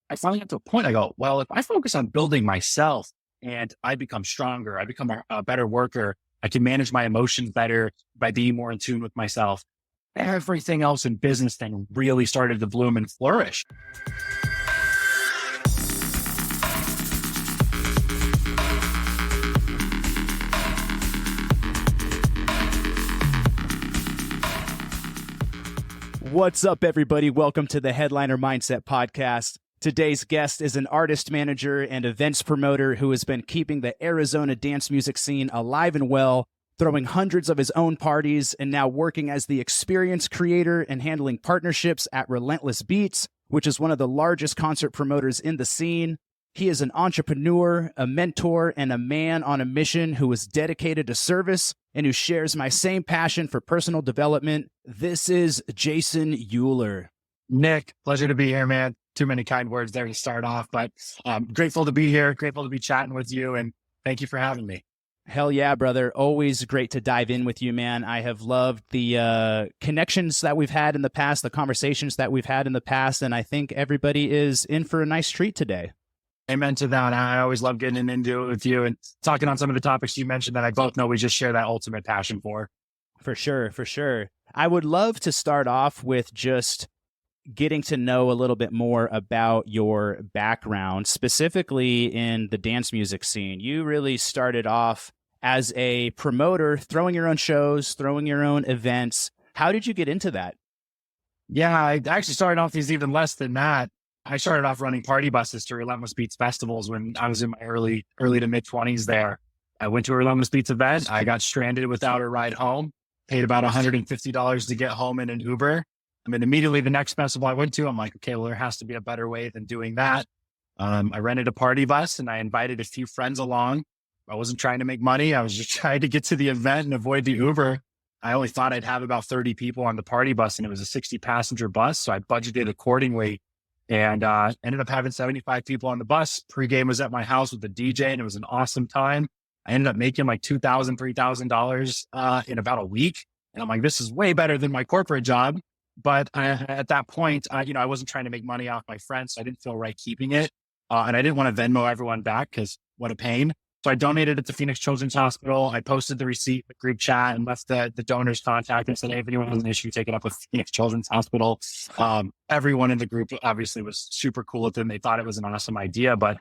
I finally got to a point, I go, well, if I focus on building myself and I become stronger, I become a better worker, I can manage my emotions better by being more in tune with myself. Everything else in business then really started to bloom and flourish. What's up, everybody? Welcome to the Headliner Mindset Podcast. Today's guest is an artist manager and events promoter who has been keeping the Arizona dance music scene alive and well, throwing hundreds of his own parties, and now working as the experience creator and handling partnerships at Relentless Beats, which is one of the largest concert promoters in the scene. He is an entrepreneur, a mentor, and a man on a mission who is dedicated to service and who shares my same passion for personal development. This is Jason Euler. Nick, pleasure to be here, man. Too many kind words there to start off, but grateful to be here, grateful to be chatting with you, and thank you for having me. Hell yeah, brother. Always great to dive in with you, man. I have loved the connections that we've had in the past, the conversations that we've had in the past, and I think everybody is in for a nice treat today. Amen to that. I always love getting into it with you and talking on some of the topics you mentioned that I both know we just share that ultimate passion for. For sure, for sure. I would love to start off with just getting to know a little bit more about your background, specifically in the dance music scene. You really started off as a promoter, throwing your own shows, throwing your own events. How did you get into that? Yeah, I actually started off as even less than that. I started off running party buses to Relentless Beats festivals when I was in my early to mid 20s there. I went to a Relentless Beats event. I got stranded without a ride home, paid about $150 to get home in an Uber. I mean, immediately the next festival I went to, I'm like, okay, well, there has to be a better way than doing that. I rented a party bus and I invited a few friends along. I wasn't trying to make money. I was just trying to get to the event and avoid the Uber. I only thought I'd have about 30 people on the party bus and it was a 60 passenger bus. So I budgeted accordingly. And ended up having 75 people on the bus. Pre-game was at my house with the DJ and it was an awesome time. I ended up making like $2,000, $3,000 in about a week. And I'm like, this is way better than my corporate job. But at that point, I wasn't trying to make money off my friends. So I didn't feel right keeping it. And I didn't want to Venmo everyone back because what a pain. So I donated it to Phoenix Children's Hospital. I posted the receipt in the group chat and left the donor's contact and said, hey, if anyone has an issue, take it up with Phoenix Children's Hospital. Everyone in the group obviously was super cool with it and they thought it was an awesome idea. But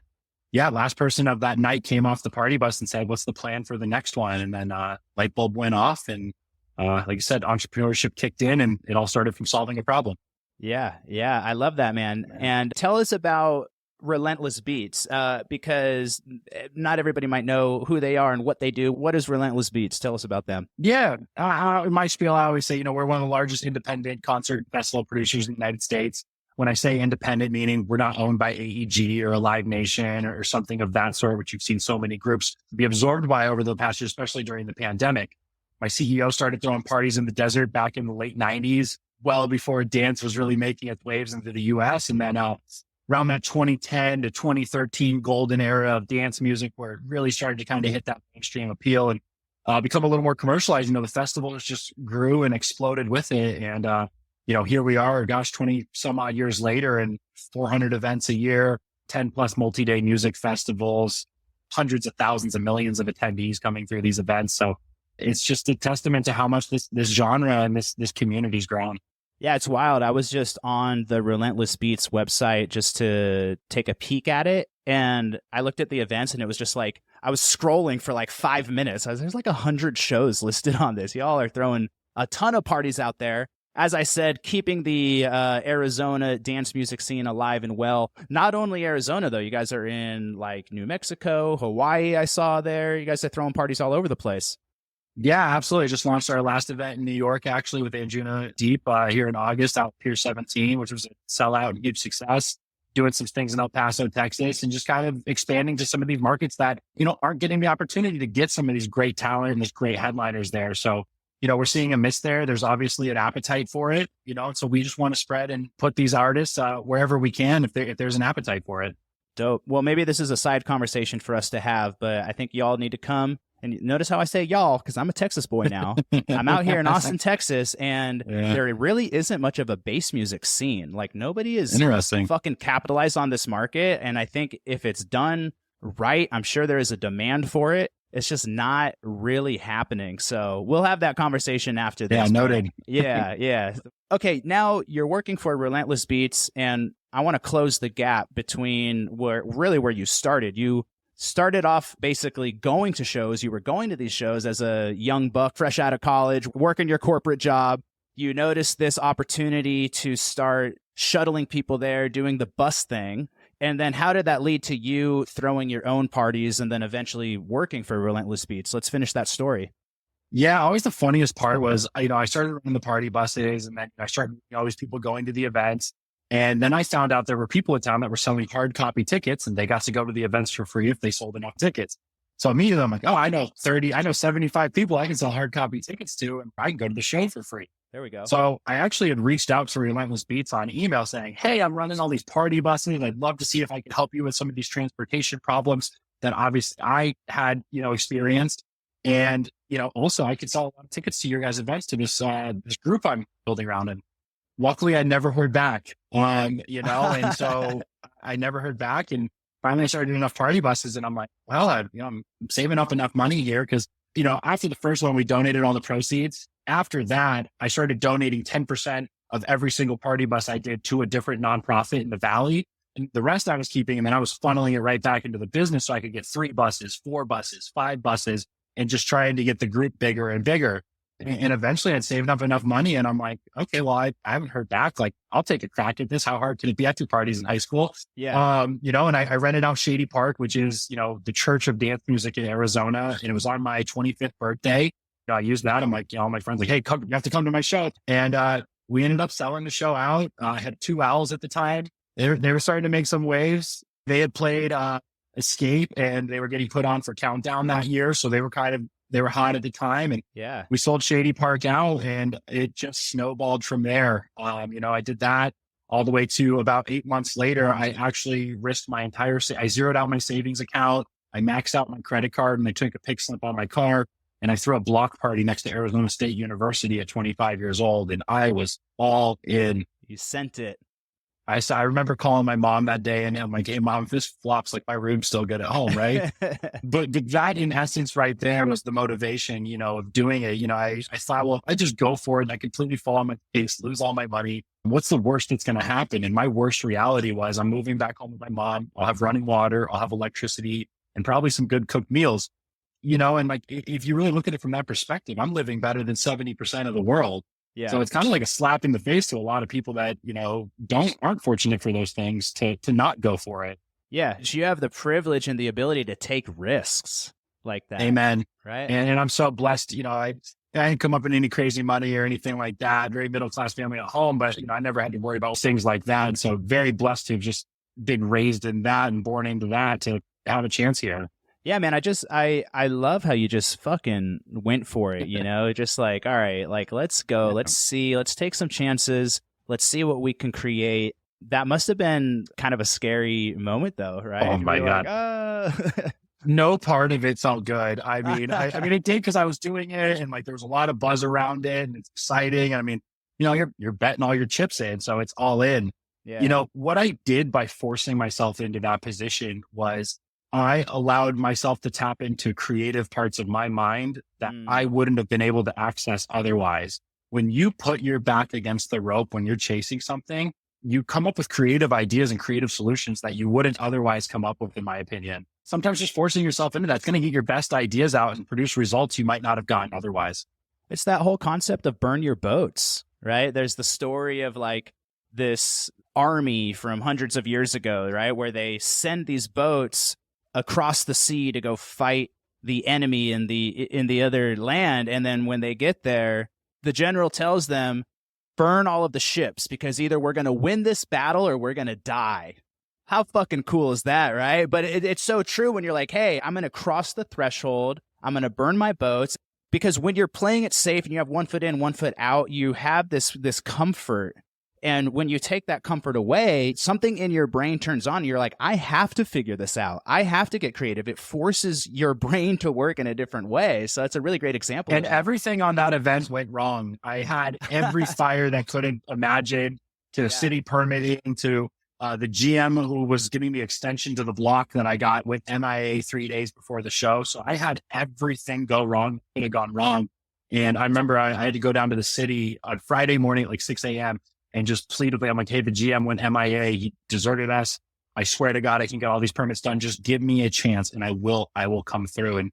yeah, last person of that night came off the party bus and said, what's the plan for the next one? And then light bulb went off and like I said, entrepreneurship kicked in and it all started from solving a problem. Yeah. I love that, man. And tell us about Relentless Beats, because not everybody might know who they are and what they do. What is Relentless Beats? Tell us about them. Yeah. In my spiel, I always say, we're one of the largest independent concert festival producers in the United States. When I say independent, meaning we're not owned by AEG or a Live Nation or something of that sort, which you've seen so many groups be absorbed by over the past year, especially during the pandemic. My CEO started throwing parties in the desert back in the late 90s, well before dance was really making its waves into the US. And then around that 2010 to 2013 golden era of dance music where it really started to kind of hit that mainstream appeal and become a little more commercialized. The festivals just grew and exploded with it. And, here we are, 20 some odd years later and 400 events a year, 10 plus multi-day music festivals, hundreds of thousands of millions of attendees coming through these events. So it's just a testament to how much this genre and this community's grown. Yeah, it's wild. I was just on the Relentless Beats website just to take a peek at it. And I looked at the events and it was just like, I was scrolling for like 5 minutes. There's like 100 shows listed on this. Y'all are throwing a ton of parties out there. As I said, keeping the Arizona dance music scene alive and well. Not only Arizona, though. You guys are in like New Mexico, Hawaii, I saw there. You guys are throwing parties all over the place. Yeah, absolutely. Just launched our last event in New York, actually, with Anjuna Deep here in August out Pier 17, which was a sellout and huge success. Doing some things in El Paso, Texas, and just kind of expanding to some of these markets that, aren't getting the opportunity to get some of these great talent and these great headliners there. So, we're seeing a miss there. There's obviously an appetite for it, so we just want to spread and put these artists wherever we can if there's an appetite for it. Dope. Well, maybe this is a side conversation for us to have, but I think y'all need to come And notice how I say y'all, because I'm a Texas boy now. I'm out here in Austin, Texas, and there really isn't much of a bass music scene. Like, nobody is fucking capitalized on this market. And I think if it's done right, I'm sure there is a demand for it. It's just not really happening. So we'll have that conversation after this. Yeah, noted. Yeah. Okay, now you're working for Relentless Beats, and I want to close the gap between where you started. You started off basically going to shows. You were going to these shows as a young buck, fresh out of college, working your corporate job. You noticed this opportunity to start shuttling people there, doing the bus thing. And then how did that lead to you throwing your own parties and then eventually working for Relentless Beats? Let's finish that story. Yeah, always the funniest part was, I started running the party buses, and then I started always people going to the events. And then I found out there were people in town that were selling hard copy tickets, and they got to go to the events for free if they sold enough tickets. So immediately I'm like, I know 75 people I can sell hard copy tickets to, and I can go to the show for free. There we go. So I actually had reached out to Relentless Beats on email saying, hey, I'm running all these party buses. I'd love to see if I could help you with some of these transportation problems that obviously I had, experienced. And, also I could sell a lot of tickets to your guys' events to this group I'm building around. And luckily I never heard back, and so I never heard back. And finally I started doing enough party buses, and I'm like, well, I'm saving up enough money here because, after the first one, we donated all the proceeds. After that, I started donating 10% of every single party bus I did to a different nonprofit in the Valley. And the rest I was keeping, and then I was funneling it right back into the business so I could get 3 buses, 4 buses, 5 buses, and just trying to get the group bigger and bigger. And eventually I'd saved up enough money, and I'm like, okay, well, I haven't heard back. Like, I'll take a crack at this. How hard can it be? I threw parties in high school. Yeah. And I rented out Shady Park, which is, the church of dance music in Arizona. And it was on my 25th birthday. I used that. I'm like, all my friends like, hey, you have to come to my show. And we ended up selling the show out. I had 2 owls at the time. They were starting to make some waves. They had played Escape, and they were getting put on for Countdown that year. So they were hot at the time. And we sold Shady Park out, and it just snowballed from there. I did that all the way to about 8 months later. I actually risked my I zeroed out my savings account. I maxed out my credit card, and I took a pick slip on my car. And I threw a block party next to Arizona State University at 25 years old. And I was all in. You sent it. I remember calling my mom that day, and I'm like, hey, Mom, if this flops, like, my room's still good at home, right? but that, in essence, right there was the motivation, of doing it. I thought, well, if I just go for it and I completely fall on my face, lose all my money, what's the worst that's going to happen? And my worst reality was I'm moving back home with my mom. I'll have running water. I'll have electricity and probably some good cooked meals. And like, if you really look at it from that perspective, I'm living better than 70% of the world. Yeah. So it's kind of like a slap in the face to a lot of people that, aren't fortunate for those things to not go for it. Yeah. So you have the privilege and the ability to take risks like that. Amen. Right. And I'm so blessed. I didn't come up in any crazy money or anything like that. Very middle-class family at home, but, I never had to worry about things like that. And so very blessed to have just been raised in that and born into that to have a chance here. Yeah, man, I love how you just fucking went for it, just like, all right, like, let's go, let's take some chances, let's see what we can create. That must have been kind of a scary moment though, right? Oh my God. Like, No part of it felt good. I mean, it did because I was doing it, and like, there was a lot of buzz around it, and it's exciting. And you're betting all your chips in, so it's all in. Yeah. What I did by forcing myself into that position was I allowed myself to tap into creative parts of my mind that I wouldn't have been able to access otherwise. When you put your back against the rope, when you're chasing something, you come up with creative ideas and creative solutions that you wouldn't otherwise come up with, in my opinion. Sometimes just forcing yourself into that's going to get your best ideas out and produce results you might not have gotten otherwise. It's that whole concept of burn your boats, right? There's the story of like this army from hundreds of years ago, right? Where they send these boats across the sea to go fight the enemy in the other land. And then when they get there, the general tells them, burn all of the ships because either we're going to win this battle or we're going to die. How fucking cool is that, right? But it's so true when you're like, hey, I'm going to cross the threshold. I'm going to burn my boats. Because when you're playing it safe and you have 1 foot in, 1 foot out, you have this comfort. And when you take that comfort away, something in your brain turns on. You're like, I have to figure this out. I have to get creative. It forces your brain to work in a different way. So it's a really great example. And everything on that event went wrong. I had every fire that couldn't imagine, to the city permitting, to the GM who was giving me extension to the block that I got with MIA 3 days before the show. So I had everything go wrong. It had gone wrong. And I remember I had to go down to the city on Friday morning at like 6 a.m. and just plead with me. I'm like, hey, the GM went MIA. He deserted us. I swear to God, I can get all these permits done. Just give me a chance and I will come through. And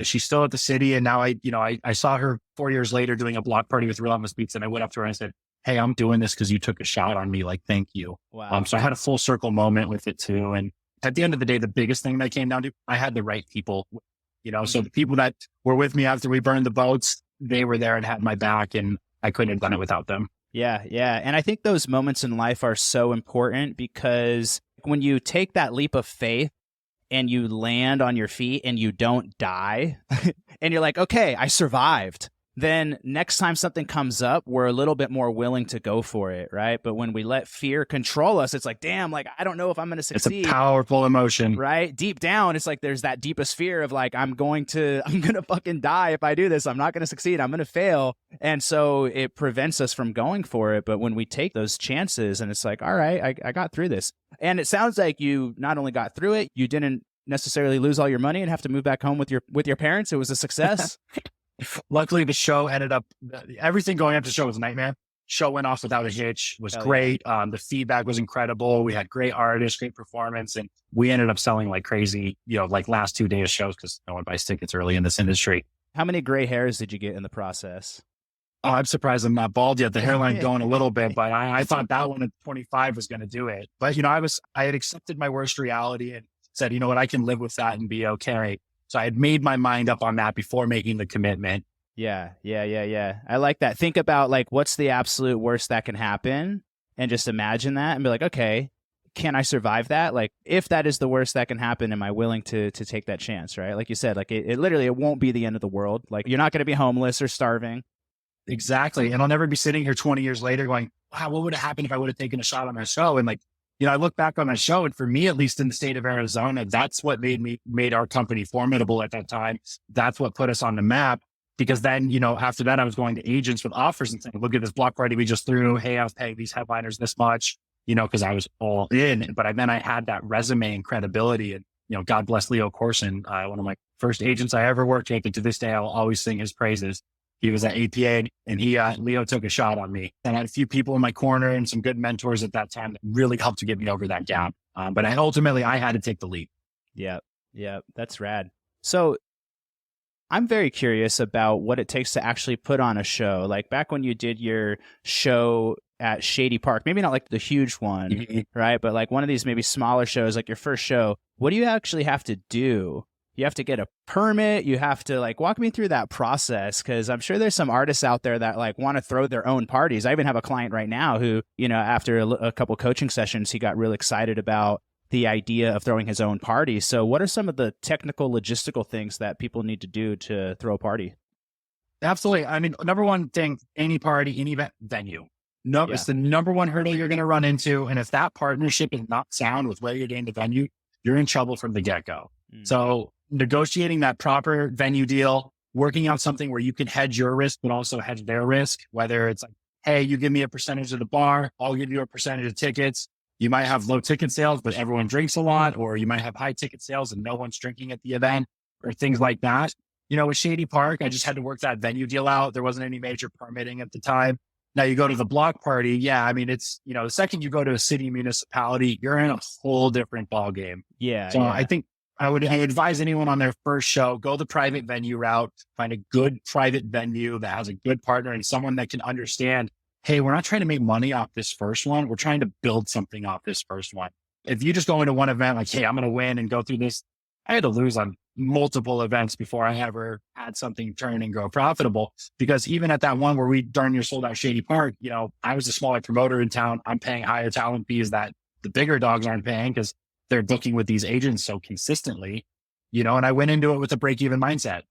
she's still at the city. And now I saw her 4 years later doing a block party with Relentless Beats. And I went up to her and I said, hey, I'm doing this because you took a shot on me. Like, thank you. Wow. So I had a full circle moment with it too. And at the end of the day, the biggest thing that came down to, I had the right people, so the people that were with me after we burned the boats, they were there and had my back, and I couldn't have done it without them. Yeah. And I think those moments in life are so important, because when you take that leap of faith and you land on your feet and you don't die and you're like, okay, I survived, then next time something comes up, we're a little bit more willing to go for it, right? But when we let fear control us, it's like, damn, like, I don't know if I'm going to succeed. It's a powerful emotion. Right? Deep down, it's like there's that deepest fear of like, I'm going to fucking die if I do this. I'm not going to succeed. I'm going to fail. And so it prevents us from going for it. But when we take those chances and it's like, all right, I got through this. And it sounds like you not only got through it, you didn't necessarily lose all your money and have to move back home with your parents. It was a success. Luckily, the show ended up, everything going up to the show was a nightmare. Show went off without a hitch, was great. Yeah. The feedback was incredible. We had great artists, great performance, and we ended up selling like crazy, like last 2 days of shows, because no one buys tickets early in this industry. How many gray hairs did you get in the process? Oh, I'm surprised I'm not bald yet. The hairline going a little bit, but I thought that one at 25 was going to do it. But, I had accepted my worst reality and said, you know what, I can live with that and be okay. So I had made my mind up on that before making the commitment. Yeah. I like that. Think about like, what's the absolute worst that can happen? And just imagine that and be like, okay, can I survive that? Like, if that is the worst that can happen, am I willing to take that chance? Right? Like you said, like it literally, it won't be the end of the world. Like, you're not going to be homeless or starving. Exactly. And I'll never be sitting here 20 years later going, wow, what would have happened if I would have taken a shot on my show? And like, I look back on my show, and for me, at least in the state of Arizona, that's what made our company formidable at that time. That's what put us on the map. Because then, after that, I was going to agents with offers and saying, look at this block party we just threw. Hey, I was paying these headliners this much, because I was all in. But then I had that resume and credibility. And, God bless Leo Corson, one of my first agents I ever worked with. And to this day, I'll always sing his praises. He was at APA, and Leo took a shot on me. And I had a few people in my corner and some good mentors at that time that really helped to get me over that gap. But ultimately, I had to take the leap. Yeah, that's rad. So I'm very curious about what it takes to actually put on a show. Like back when you did your show at Shady Park, maybe not like the huge one, right? But like one of these maybe smaller shows, like your first show, what do you actually have to do? You have to get a permit. You have to like walk me through that process, because I'm sure there's some artists out there that like want to throw their own parties. I even have a client right now who, after a couple coaching sessions, he got really excited about the idea of throwing his own party. So what are some of the technical, logistical things that people need to do to throw a party? Absolutely. I mean, number one thing, any party, any venue. No, it's the number one hurdle you're going to run into. And if that partnership is not sound with where you're getting the venue, you're in trouble from the get-go. So negotiating that proper venue deal, working out something where you can hedge your risk, but also hedge their risk, whether it's like, hey, you give me a percentage of the bar, I'll give you a percentage of tickets. You might have low ticket sales, but everyone drinks a lot, or you might have high ticket sales and no one's drinking at the event, or things like that. With Shady Park, I just had to work that venue deal out. There wasn't any major permitting at the time. Now you go to the block party. Yeah. I mean, it's, the second you go to a city municipality, you're in a whole different ball game. Yeah. So I think I would advise anyone on their first show, go the private venue route, find a good private venue that has a good partner and someone that can understand, hey, we're not trying to make money off this first one. We're trying to build something off this first one. If you just go into one event like, hey, I'm going to win and go through this, I had to lose on multiple events before I ever had something turn and grow profitable. Because even at that one where we darn near sold out Shady Park, I was a smaller promoter in town. I'm paying higher talent fees that the bigger dogs aren't paying because they're booking with these agents so consistently, and I went into it with a break-even mindset.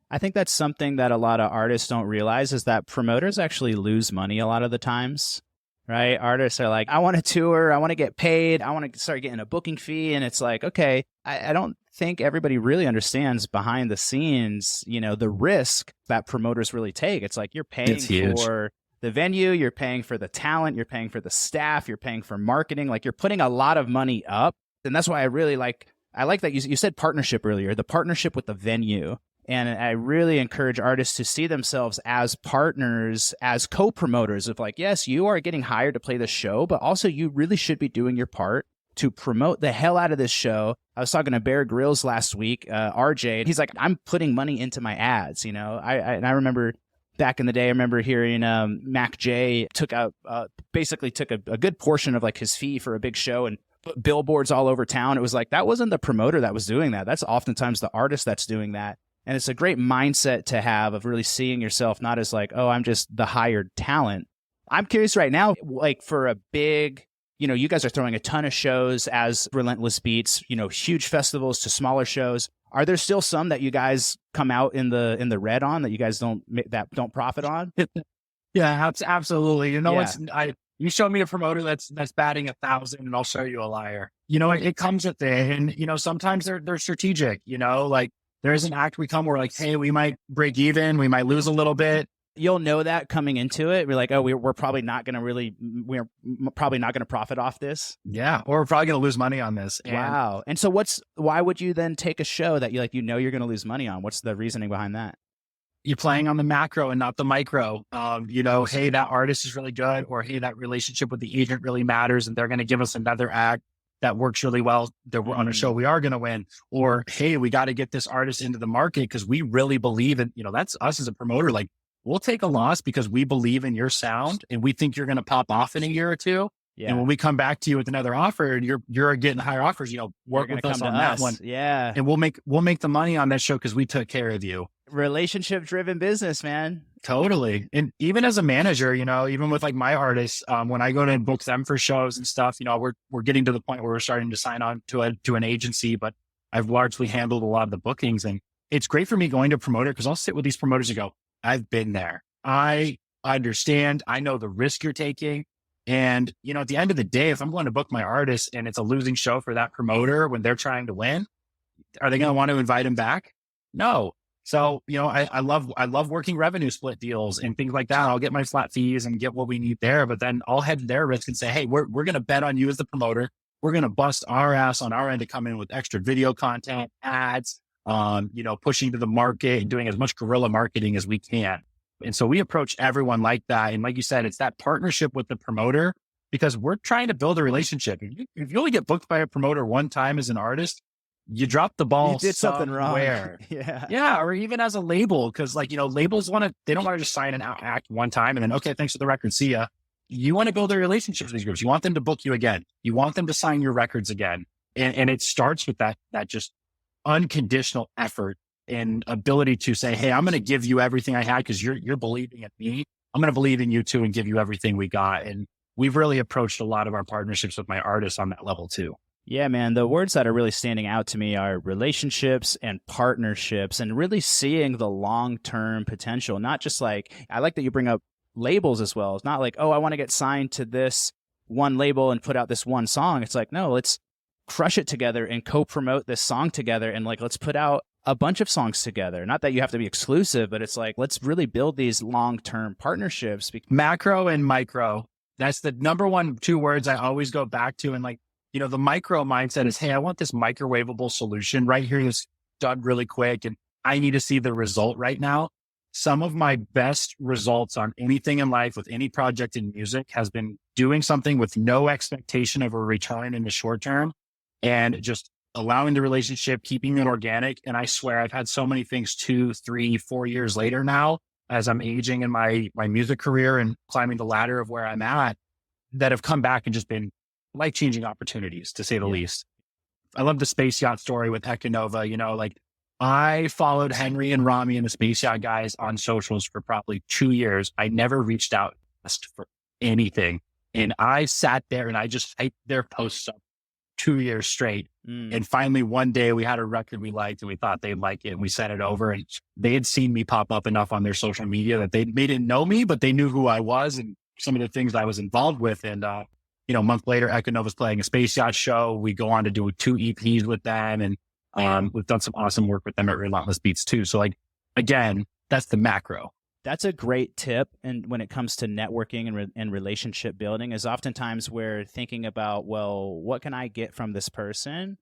I think that's something that a lot of artists don't realize, is that promoters actually lose money a lot of the times. right? Artists are like, I want to tour, I want to get paid, I want to start getting a booking fee. And it's like, okay, I don't think everybody really understands behind the scenes, the risk that promoters really take. It's like you're paying It's huge. for the venue, you're paying for the talent, you're paying for the staff, you're paying for marketing. Like you're putting a lot of money up. And that's why I like that you said partnership earlier, the partnership with the venue. And I really encourage artists to see themselves as partners, as co-promoters of like, yes, you are getting hired to play the show, but also you really should be doing your part to promote the hell out of this show. I was talking to Bear Grylls last week, RJ, and he's like, I'm putting money into my ads. I remember back in the day, I remember hearing Mac J basically took a good portion of like his fee for a big show and put billboards all over town. It was like, that wasn't the promoter that was doing that. That's oftentimes the artist that's doing that. And it's a great mindset to have of really seeing yourself not as like, oh, I'm just the hired talent. I'm curious right now, like for a big, you guys are throwing a ton of shows as Relentless Beats, huge festivals to smaller shows. Are there still some that you guys come out in the red on that you guys don't profit on? Yeah, absolutely. Yeah. You show me a promoter that's batting 1,000 and I'll show you a liar. It comes with it. And, sometimes they're strategic, like there is an act we come where like, hey, we might break even. We might lose a little bit. You'll know that coming into it. We're like, oh, we're probably not going to profit off this. Yeah. Or we're probably going to lose money on this. Wow. And so why would you then take a show that you're going to lose money on? What's the reasoning behind that? You're playing on the macro and not the micro. Hey, that artist is really good, or hey, that relationship with the agent really matters and they're going to give us another act that works really well, that we're on a show we are going to win. Or, hey, we got to get this artist into the market because we really believe in, that's us as a promoter. Like, we'll take a loss because we believe in your sound and we think you're going to pop off in a year or two. Yeah. And when we come back to you with another offer and you're getting higher offers, work with us on that one. Yeah. And we'll make the money on that show because we took care of you. Relationship driven business, man. Totally. And even as a manager, even with like my artists, when I go to book them for shows and stuff, we're getting to the point where we're starting to sign on to an agency, but I've largely handled a lot of the bookings. And it's great for me going to a promoter because I'll sit with these promoters and go, I've been there. I understand. I know the risk you're taking. And, at the end of the day, if I'm going to book my artist and it's a losing show for that promoter when they're trying to win, are they going to want to invite him back? No. So, I love working revenue split deals and things like that. I'll get my flat fees and get what we need there, but then I'll head their risk and say, hey, we're going to bet on you as the promoter. We're going to bust our ass on our end to come in with extra video content, ads, pushing to the market and doing as much guerrilla marketing as we can. And so we approach everyone like that. And like you said, it's that partnership with the promoter because we're trying to build a relationship. If you only get booked by a promoter one time as an artist, you dropped the ball. You did something wrong. Yeah. Or even as a label, because labels they don't want to just sign an act one time and then, okay, thanks for the record. See ya. You want to build a relationship with these groups. You want them to book you again. You want them to sign your records again. And it starts with that just unconditional effort and ability to say, hey, I'm going to give you everything I had because you're believing in me. I'm going to believe in you too and give you everything we got. And we've really approached a lot of our partnerships with my artists on that level too. Yeah, man. The words that are really standing out to me are relationships and partnerships and really seeing the long-term potential. Not just like, I like that you bring up labels as well. It's not like, oh, I want to get signed to this one label and put out this one song. It's like, no, let's crush it together and co-promote this song together. And like, let's put out a bunch of songs together. Not that you have to be exclusive, but it's like, let's really build these long-term partnerships. Macro and micro. That's the number one two words I always go back to. And like, the micro mindset is, hey, I want this microwavable solution right here that's done really quick. And I need to see the result right now. Some of my best results on anything in life with any project in music has been doing something with no expectation of a return in the short term and just allowing the relationship, keeping it organic. And I swear I've had so many things 2, 3, 4 years later now, as I'm aging in my music career and climbing the ladder of where I'm at, that have come back and just been life-changing opportunities, to say the least. I love the space yacht story with Econova. I followed Henry and Rami and the space yacht guys on socials for probably 2 years. I never reached out for anything. And I sat there and I just hyped their posts up 2 years straight. And finally, one day we had a record we liked and we thought they'd like it. And we sent it over and they had seen me pop up enough on their social media that they didn't know me, but they knew who I was. And some of the things I was involved with. And, a month later, Econova's playing a space yacht show. We go on to do 2 EPs with them. And we've done some awesome work with them at Relentless Beats too. So like, again, that's the macro. That's a great tip. And when it comes to networking and relationship building, is oftentimes we're thinking about, well, what can I get from this person?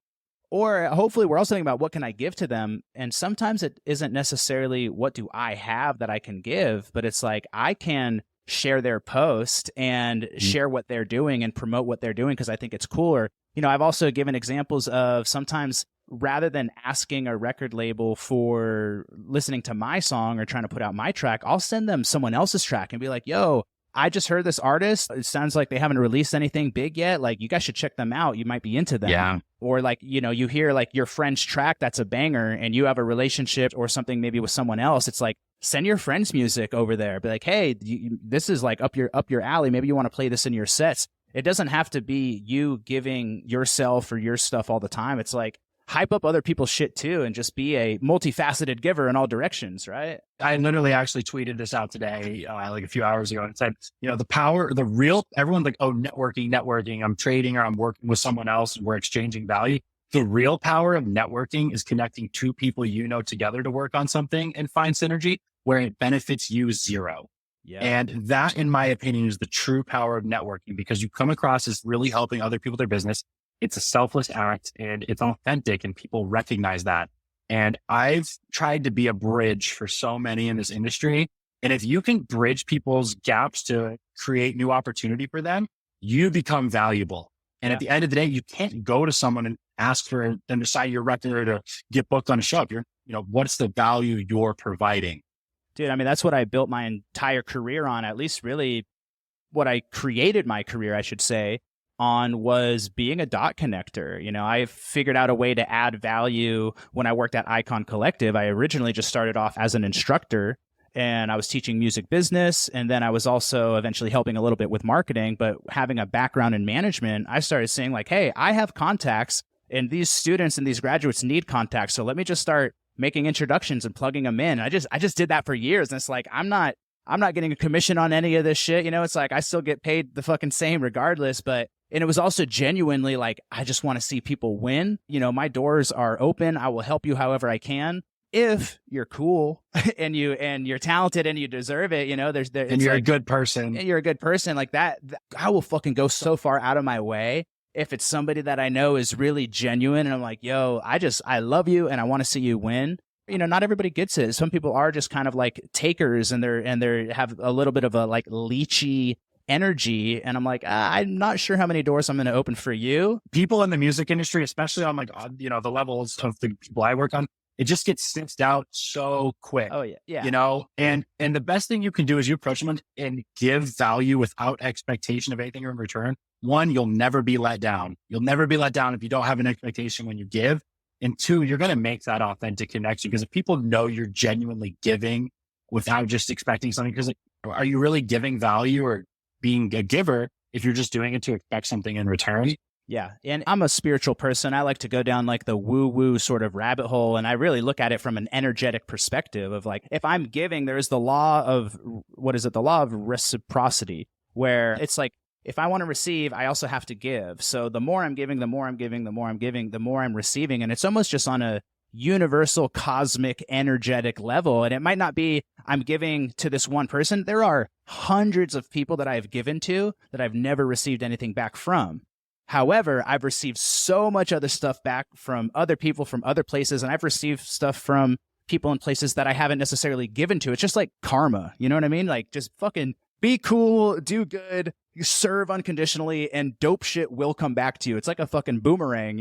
Or hopefully we're also thinking about what can I give to them? And sometimes it isn't necessarily what do I have that I can give, but it's like I can share their post and share what they're doing and promote what they're doing because I think it's cooler. I've also given examples of sometimes rather than asking a record label for listening to my song or trying to put out my track, I'll send them someone else's track and be like, yo, I just heard this artist. It sounds like they haven't released anything big yet. Like, you guys should check them out. You might be into them. Yeah. Or like, you hear like your friend's track that's a banger and you have a relationship or something maybe with someone else. It's like, send your friend's music over there. Be like, hey, this is like up your alley. Maybe you want to play this in your sets. It doesn't have to be you giving yourself or your stuff all the time. It's like, hype up other people's shit too and just be a multifaceted giver in all directions, right? I literally actually tweeted this out today, like a few hours ago, and said, everyone's like, oh, networking, I'm trading or I'm working with someone else and we're exchanging value. The real power of networking is connecting 2 people together to work on something and find synergy where it benefits you 0. Yeah. And that, in my opinion, is the true power of networking because you come across as really helping other people, their business. It's a selfless act and it's authentic and people recognize that. And I've tried to be a bridge for so many in this industry. And if you can bridge people's gaps to create new opportunity for them, you become valuable. And at the end of the day, you can't go to someone and ask for them to sign your record or to get booked on a show. What's the value you're providing? Dude, I mean, that's what I built my entire career on, at least really what I created my career, I should say, on was being a dot connector. I figured out a way to add value when I worked at Icon Collective. I originally just started off as an instructor and I was teaching music business. And then I was also eventually helping a little bit with marketing, but having a background in management, I started saying like, hey, I have contacts and these students and these graduates need contacts. So let me just start making introductions and plugging them in. I just did that for years. And it's like, I'm not getting a commission on any of this shit. It's like, I still get paid the fucking same regardless, and it was also genuinely like, I just want to see people win. My doors are open. I will help you however I can. If you're cool and you're talented and you deserve it, and you're a good person. You're a good person like that. I will fucking go so far out of my way. If it's somebody that I know is really genuine and I'm like, yo, I love you and I want to see you win. Not everybody gets it. Some people are just kind of like takers and they have a little bit of a like leechy energy. And I'm like, I'm not sure how many doors I'm going to open for you. People in the music industry, especially on like, the levels of the people I work on, it just gets sniffed out so quick. Oh yeah. Yeah. And the best thing you can do is you approach them and give value without expectation of anything in return. One, you'll never be let down. You'll never be let down if you don't have an expectation when you give. And 2, you're going to make that authentic connection because if people know you're genuinely giving without just expecting something, because are you really giving value or being a giver if you're just doing it to expect something in return? Yeah. And I'm a spiritual person. I like to go down like the woo-woo sort of rabbit hole. And I really look at it from an energetic perspective of like, if I'm giving, there's the law of, the law of reciprocity, where it's like, if I want to receive, I also have to give. So the more I'm giving, the more I'm giving, the more I'm giving, the more I'm receiving. And it's almost just on a universal cosmic energetic level. And it might not be I'm giving to this one person. There are hundreds of people that I've given to that I've never received anything back from. However, I've received so much other stuff back from other people from other places. And I've received stuff from people in places that I haven't necessarily given to. It's just like karma. You know what I mean? Like just fucking be cool, do good, serve unconditionally, and dope shit will come back to you. It's like a fucking boomerang,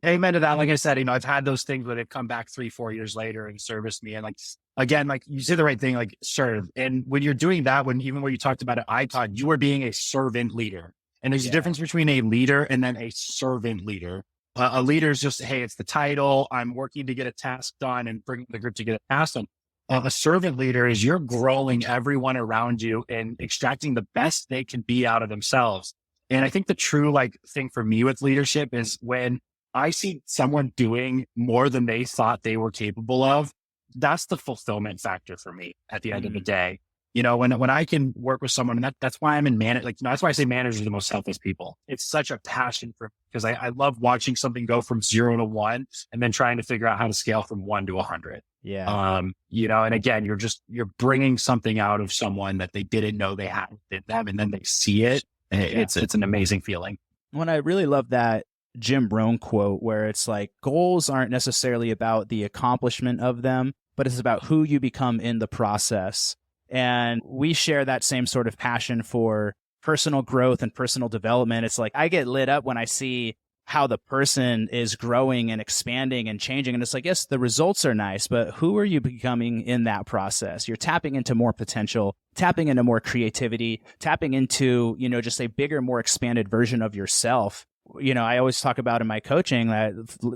Amen to that. Like I said, I've had those things where they've come back 3-4 years later and serviced me. And like, again, like you say the right thing, like serve. And when you're doing that, even when you talked about it, Icon, you are being a servant leader. And there's a difference between a leader and then a servant leader. A leader is just, hey, it's the title. I'm working to get a task done and bring the group to get a task done. A servant leader is you're growing everyone around you and extracting the best they can be out of themselves. And I think the true thing for me with leadership is when I see someone doing more than they thought they were capable of, that's the fulfillment factor for me at the end of the day. When I can work with someone, and that's why I'm in that's why I say managers are the most selfless people. It's such a passion for me because I love watching something go from 0 to 1 and then trying to figure out how to scale from 1 to 100. Yeah. And again, you're bringing something out of someone that they didn't know they had in them, and then they see it. It's an amazing feeling. When I really love that Jim Rohn quote where it's like, goals aren't necessarily about the accomplishment of them, but it's about who you become in the process. And we share that same sort of passion for personal growth and personal development. It's like I get lit up when I see how the person is growing and expanding and changing. And it's like, yes, the results are nice, but who are you becoming in that process? You're tapping into more potential, tapping into more creativity, tapping into, just a bigger, more expanded version of yourself. I always talk about in my coaching that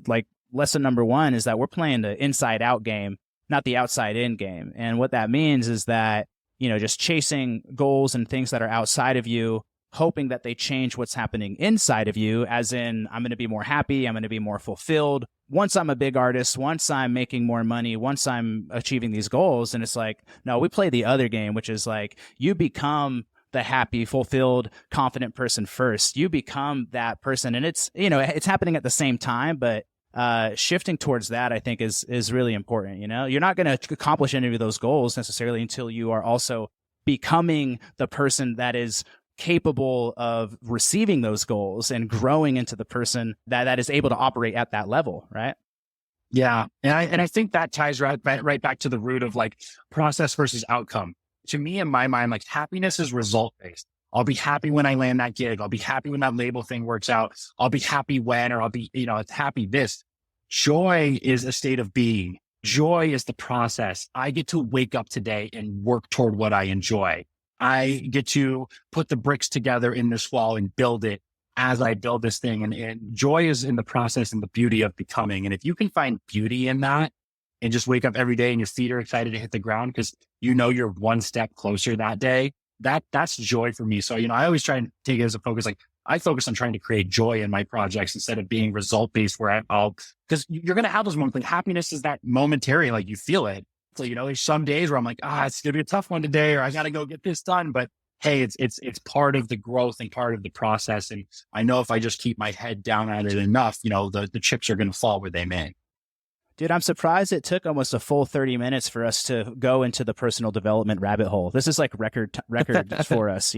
like lesson number 1 is that we're playing the inside out game, not the outside in game. And what that means is that, just chasing goals and things that are outside of you, hoping that they change what's happening inside of you, as in, I'm going to be more happy, I'm going to be more fulfilled. Once I'm a big artist, once I'm making more money, once I'm achieving these goals. And it's like, no, we play the other game, which is like, you become the happy, fulfilled, confident person first. You become that person. And it's, it's happening at the same time, but shifting towards that, I think is really important. You're not going to accomplish any of those goals necessarily until you are also becoming the person that is capable of receiving those goals and growing into the person that is able to operate at that level. Right. Yeah. And I think that ties right back to the root of like process versus outcome. To me, in my mind, like happiness is result based. I'll be happy when I land that gig. I'll be happy when that label thing works out. I'll be happy when, or I'll be, it's happy this. Joy is a state of being. Joy is the process. I get to wake up today and work toward what I enjoy. I get to put the bricks together in this wall and build it as I build this thing. And joy is in the process and the beauty of becoming. And if you can find beauty in that and just wake up every day and your feet are excited to hit the ground because you're one step closer that day, that's joy for me. So, I always try and take it as a focus. Like I focus on trying to create joy in my projects instead of being result based where because you're going to have those moments. Like happiness is that momentary, like you feel it. So, there's some days where I'm like, it's going to be a tough one today, or I got to go get this done. But hey, it's part of the growth and part of the process. And I know if I just keep my head down at it enough, the chips are going to fall where they may. Dude, I'm surprised it took almost a full 30 minutes for us to go into the personal development rabbit hole. This is like record for us,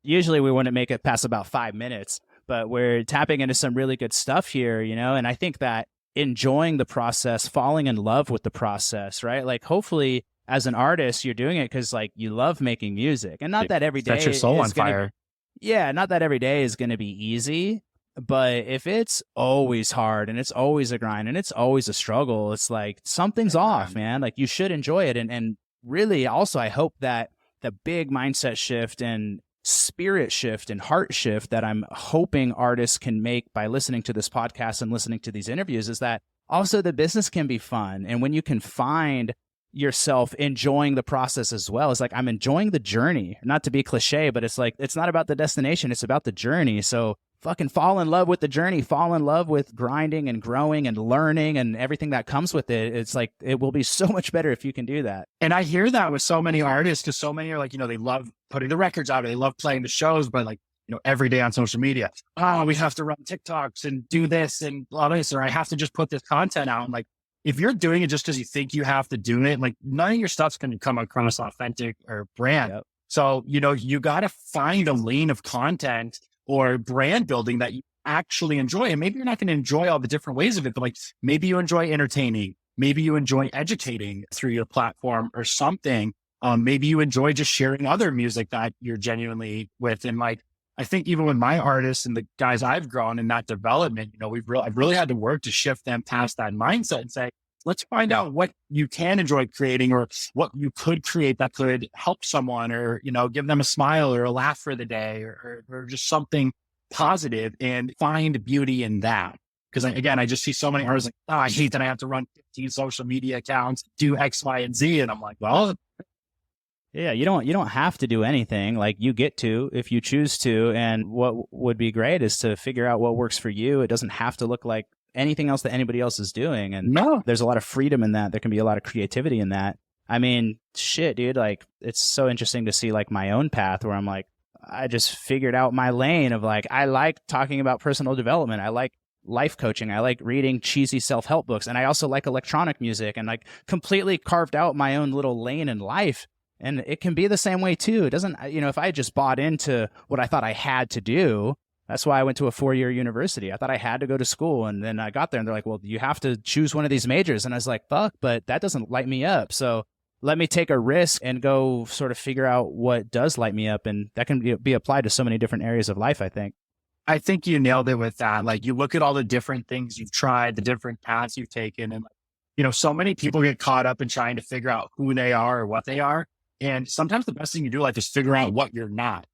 Usually we wouldn't make it past about 5 minutes, but we're tapping into some really good stuff here, and I think that enjoying the process, falling in love with the process, right? Like hopefully as an artist, you're doing it because like you love making music, and not that every day set your soul on fire. Yeah, not that every day is going to be easy. But if it's always hard and it's always a grind and it's always a struggle, it's like something's off, man. Like you should enjoy it. And really also, I hope that the big mindset shift and spirit shift and heart shift that I'm hoping artists can make by listening to this podcast and listening to these interviews is that also the business can be fun. And when you can find yourself enjoying the process as well, it's like, I'm enjoying the journey, not to be cliche, but it's like, it's not about the destination. It's about the journey. So fucking fall in love with the journey, fall in love with grinding and growing and learning and everything that comes with it. It's like, it will be so much better if you can do that. And I hear that with so many artists, because so many are like, they love putting the records out, or they love playing the shows, but like, every day on social media, we have to run TikToks and do this and all this, or I have to just put this content out. And like, if you're doing it just because you think you have to do it, like none of your stuff's going to come across authentic or brand. Yep. So, you got to find a lane of content or brand building that you actually enjoy. And maybe you're not going to enjoy all the different ways of it, but like maybe you enjoy entertaining, maybe you enjoy educating through your platform or something. Maybe you enjoy just sharing other music that you're genuinely with. And like, I think even with my artists and the guys I've grown in that development, I've really had to work to shift them past that mindset and say, let's find out what you can enjoy creating or what you could create that could help someone or, give them a smile or a laugh for the day or just something positive, and find beauty in that. Because again, I just see so many artists like, I hate that I have to run 15 social media accounts, do X, Y, and Z. And I'm like, well, yeah, you don't have to do anything. Like you get to if you choose to. And what would be great is to figure out what works for you. It doesn't have to look like anything else that anybody else is doing. And no, there's a lot of freedom in that. There can be a lot of creativity in that. I mean, shit, dude, like it's so interesting to see like my own path where I'm like, I just figured out my lane of like, I like talking about personal development. I like life coaching. I like reading cheesy self-help books. And I also like electronic music, and like completely carved out my own little lane in life. And it can be the same way too. It doesn't, if I had just bought into what I thought I had to do, that's why I went to a 4-year university. I thought I had to go to school. And then I got there and they're like, well, you have to choose one of these majors. And I was like, fuck, but that doesn't light me up. So let me take a risk and go sort of figure out what does light me up. And that can be applied to so many different areas of life, I think. I think you nailed it with that. Like, you look at all the different things you've tried, the different paths you've taken, and so many people get caught up in trying to figure out who they are or what they are. And sometimes the best thing you do like is figure out what you're not.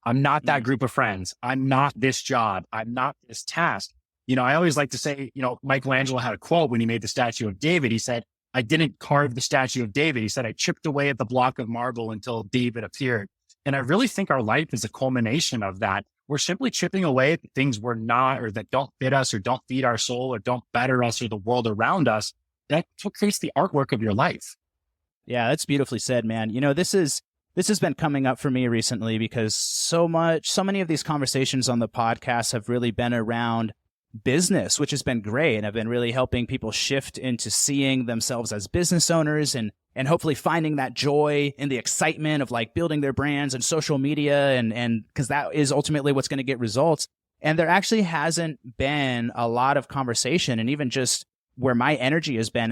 I'm not that group of friends. I'm not this job. I'm not this task. I always like to say, Michelangelo had a quote when he made the statue of David. He said, I didn't carve the statue of David. He said, I chipped away at the block of marble until David appeared. And I really think our life is a culmination of that. We're simply chipping away at the things we're not, or that don't fit us, or don't feed our soul, or don't better us or the world around us. That's what creates the artwork of your life. Yeah, that's beautifully said, man. This has been coming up for me recently because so many of these conversations on the podcast have really been around business, which has been great. And I've been really helping people shift into seeing themselves as business owners and hopefully finding that joy in the excitement of like building their brands and social media. And because that is ultimately what's going to get results. And there actually hasn't been a lot of conversation, and even just where my energy has been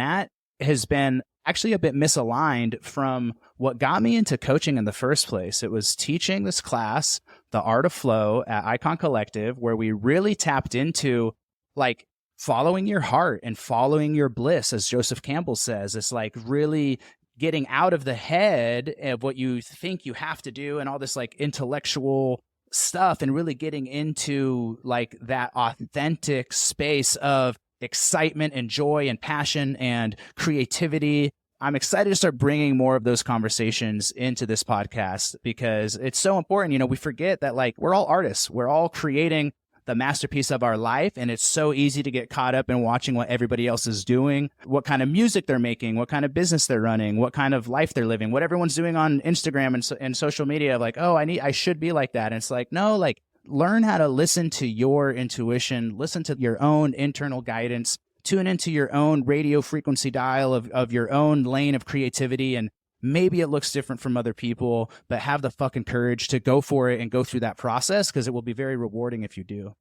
actually a bit misaligned from what got me into coaching in the first place. It was teaching this class, The Art of Flow at Icon Collective, where we really tapped into like following your heart and following your bliss, as Joseph Campbell says. It's like really getting out of the head of what you think you have to do and all this like intellectual stuff, and really getting into like that authentic space of excitement and joy and passion and creativity. I'm excited to start bringing more of those conversations into this podcast because it's so important. We forget that like we're all artists. We're all creating the masterpiece of our life. And it's so easy to get caught up in watching what everybody else is doing, what kind of music they're making, what kind of business they're running, what kind of life they're living, what everyone's doing on Instagram and social media. Like, oh, I should be like that. And it's like, no, like, learn how to listen to your intuition, listen to your own internal guidance, tune into your own radio frequency dial of your own lane of creativity. And maybe it looks different from other people, but have the fucking courage to go for it and go through that process, because it will be very rewarding if you do.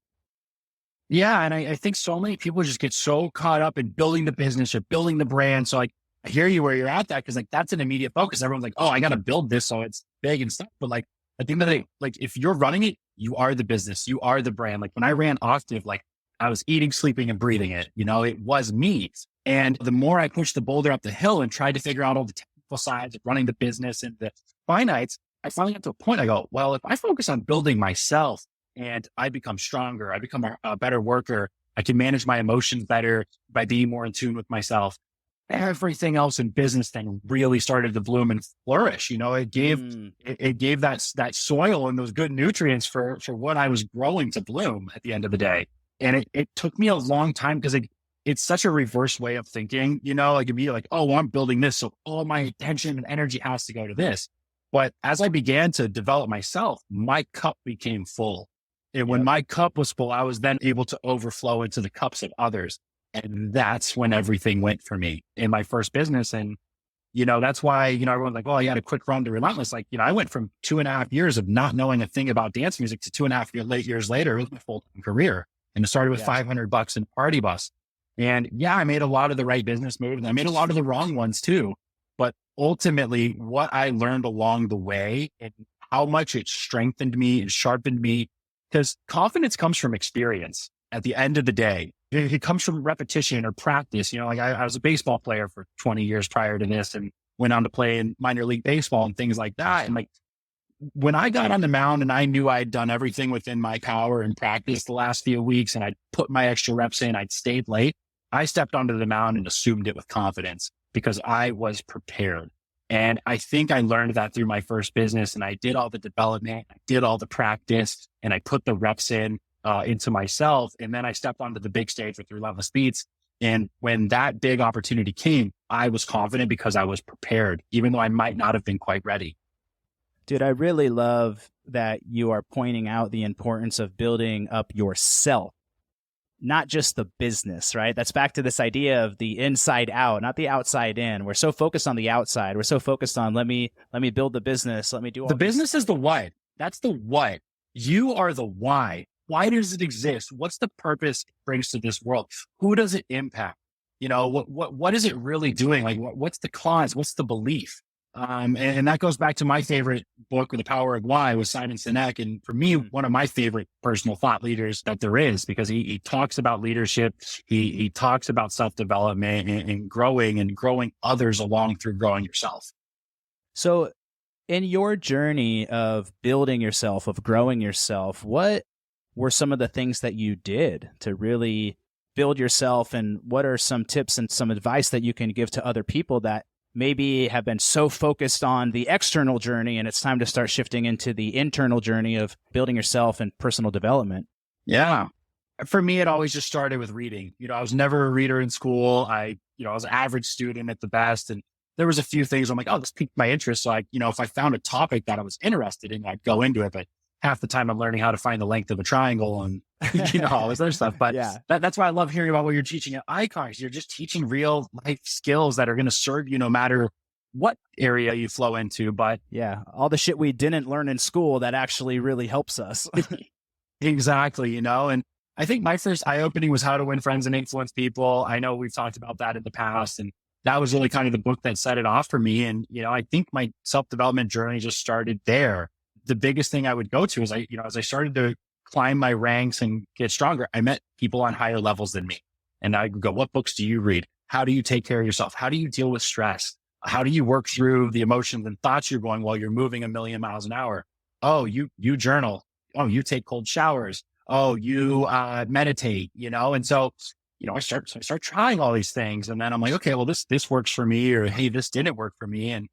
Yeah. And I think so many people just get so caught up in building the business or building the brand. So like, I hear you where you're at that, because like that's an immediate focus. Everyone's like, oh, I got to build this so it's big and stuff. But like, at the end of the day, like if you're running it, you are the business, you are the brand. Like when I ran Octave, like I was eating, sleeping, and breathing it. It was me. And the more I pushed the boulder up the hill and tried to figure out all the technical sides of running the business and the finites, I finally got to a point. I go, well, if I focus on building myself and I become stronger, I become a better worker, I can manage my emotions better by being more in tune with myself. Everything else in business then really started to bloom and flourish. It gave that soil and those good nutrients for what I was growing to bloom at the end of the day. And it took me a long time because it's such a reverse way of thinking, like it'd be like, oh, well, I'm building this, so all my attention and energy has to go to this. But as I began to develop myself, my cup became full. And when my cup was full, I was then able to overflow into the cups of others. And that's when everything went for me in my first business. And, that's why, everyone's like, well, you had a quick run to Relentless. Like, I went from 2.5 years of not knowing a thing about dance music to 2.5 years later with my full-time career. And it started with $500 in party bus. And I made a lot of the right business moves, and I made a lot of the wrong ones too. But ultimately what I learned along the way and how much it strengthened me and sharpened me, because confidence comes from experience at the end of the day. It comes from repetition or practice. Like I was a baseball player for 20 years prior to this and went on to play in minor league baseball and things like that. And like, when I got on the mound and I knew I'd done everything within my power and practice the last few weeks and I'd put my extra reps in, I'd stayed late, I stepped onto the mound and assumed it with confidence because I was prepared. And I think I learned that through my first business, and I did all the development, I did all the practice, and I put the reps in into myself. And then I stepped onto the big stage with Relentless Beats. And when that big opportunity came, I was confident because I was prepared, even though I might not have been quite ready. Dude, I really love that you are pointing out the importance of building up yourself, not just the business, right? That's back to this idea of the inside out, not the outside in. We're so focused on the outside. We're so focused on let me build the business. Let me do all The business is the what. That's the what. You are the why. Why does it exist? What's the purpose it brings to this world? Who does it impact? What is it really doing? Like, what's the cause? What's the belief? And that goes back to my favorite book, The Power of Why, with Simon Sinek. And for me, one of my favorite personal thought leaders that there is, because he talks about leadership. He talks about self-development and growing others along through growing yourself. So in your journey of building yourself, of growing yourself, what were some of the things that you did to really build yourself? And what are some tips and some advice that you can give to other people that maybe have been so focused on the external journey and it's time to start shifting into the internal journey of building yourself and personal development? Yeah. For me, it always just started with reading. I was never a reader in school. I was an average student at the best. And there was a few things I'm like, oh, this piqued my interest. So if I found a topic that I was interested in, I'd go into it. But half the time I'm learning how to find the length of a triangle and, all this other stuff. But yeah, that's why I love hearing about what you're teaching at Icons. You're just teaching real life skills that are going to serve you no matter what area you flow into. But yeah, all the shit we didn't learn in school that actually really helps us. Exactly. And I think my first eye-opening was How to Win Friends and Influence People. I know we've talked about that in the past, and that was really kind of the book that set it off for me. And, I think my self-development journey just started there. The biggest thing I would go to is as I started to climb my ranks and get stronger, I met people on higher levels than me. And I would go, what books do you read? How do you take care of yourself? How do you deal with stress? How do you work through the emotions and thoughts you're going while you're moving 1,000,000 miles an hour? Oh, you journal. Oh, you take cold showers. Oh, you meditate, And so, I start trying all these things. And then I'm like, okay, well, this works for me, or, hey, this didn't work for me. And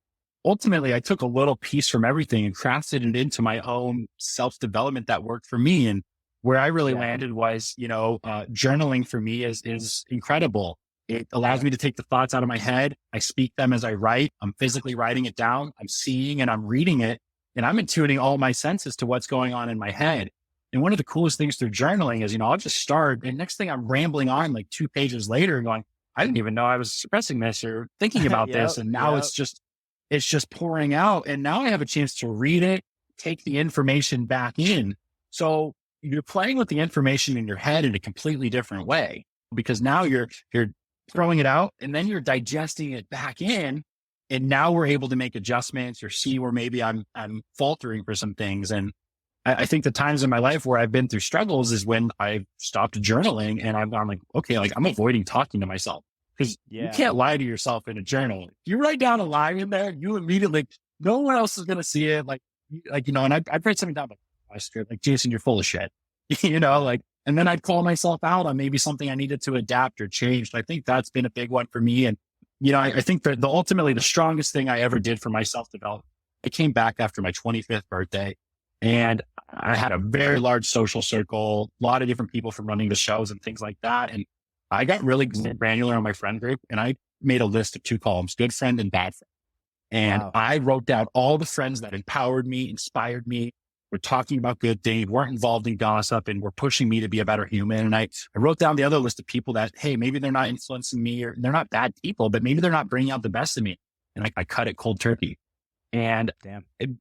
ultimately, I took a little piece from everything and crafted it into my own self-development that worked for me. And where I really landed was, journaling for me is incredible. It allows me to take the thoughts out of my head. I speak them as I write. I'm physically writing it down. I'm seeing and I'm reading it. And I'm intuiting all my senses to what's going on in my head. And one of the coolest things through journaling is, I'll just start. And next thing I'm rambling on like 2 pages later going, I didn't even know I was suppressing this or thinking about this. And now it's just pouring out. And now I have a chance to read it, take the information back in. So you're playing with the information in your head in a completely different way, because now you're throwing it out and then you're digesting it back in. And now we're able to make adjustments or see where maybe I'm faltering for some things. And I think the times in my life where I've been through struggles is when I stopped journaling and I'm like, okay, like I'm avoiding talking to myself. Because you can't lie to yourself in a journal. If you write down a lie in there, you immediately, no one else is going to see it. And I'd write something down like, Jason, you're full of shit, and then I'd call myself out on maybe something I needed to adapt or change. I think that's been a big one for me. And, I think that ultimately the strongest thing I ever did for my self-development, I came back after my 25th birthday and I had a very large social circle, a lot of different people from running the shows and things like that. And I got really granular on my friend group and I made a list of 2 columns, good friend and bad friend. And I wrote down all the friends that empowered me, inspired me, were talking about good things, weren't involved in gossip and were pushing me to be a better human. And I wrote down the other list of people that, hey, maybe they're not influencing me or they're not bad people, but maybe they're not bringing out the best in me. And I cut it cold turkey. And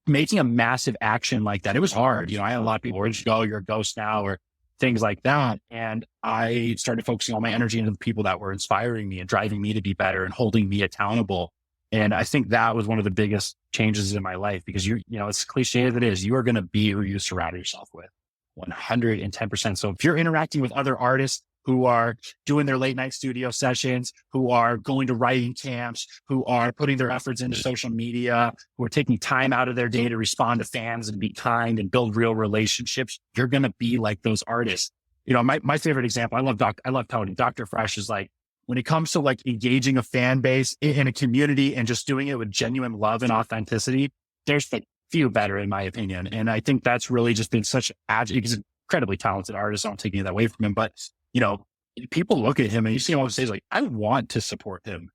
making a massive action like that, it was hard. I had a lot of people, where'd you go? You're a ghost now, or things like that. And I started focusing all my energy into the people that were inspiring me and driving me to be better and holding me accountable. And I think that was one of the biggest changes in my life, because it's cliche as it is, you are going to be who you surround yourself with 110%. So if you're interacting with other artists who are doing their late night studio sessions, who are going to writing camps, who are putting their efforts into social media, who are taking time out of their day to respond to fans and be kind and build real relationships, you're going to be like those artists. My favorite example, I love Tony. Dr. Fresh is like, when it comes to like engaging a fan base in a community and just doing it with genuine love and authenticity, there's few better in my opinion. And I think that's really just been such he's an incredibly talented artist. I don't take any of that away from him, but people look at him and you see him on stage like, I want to support him.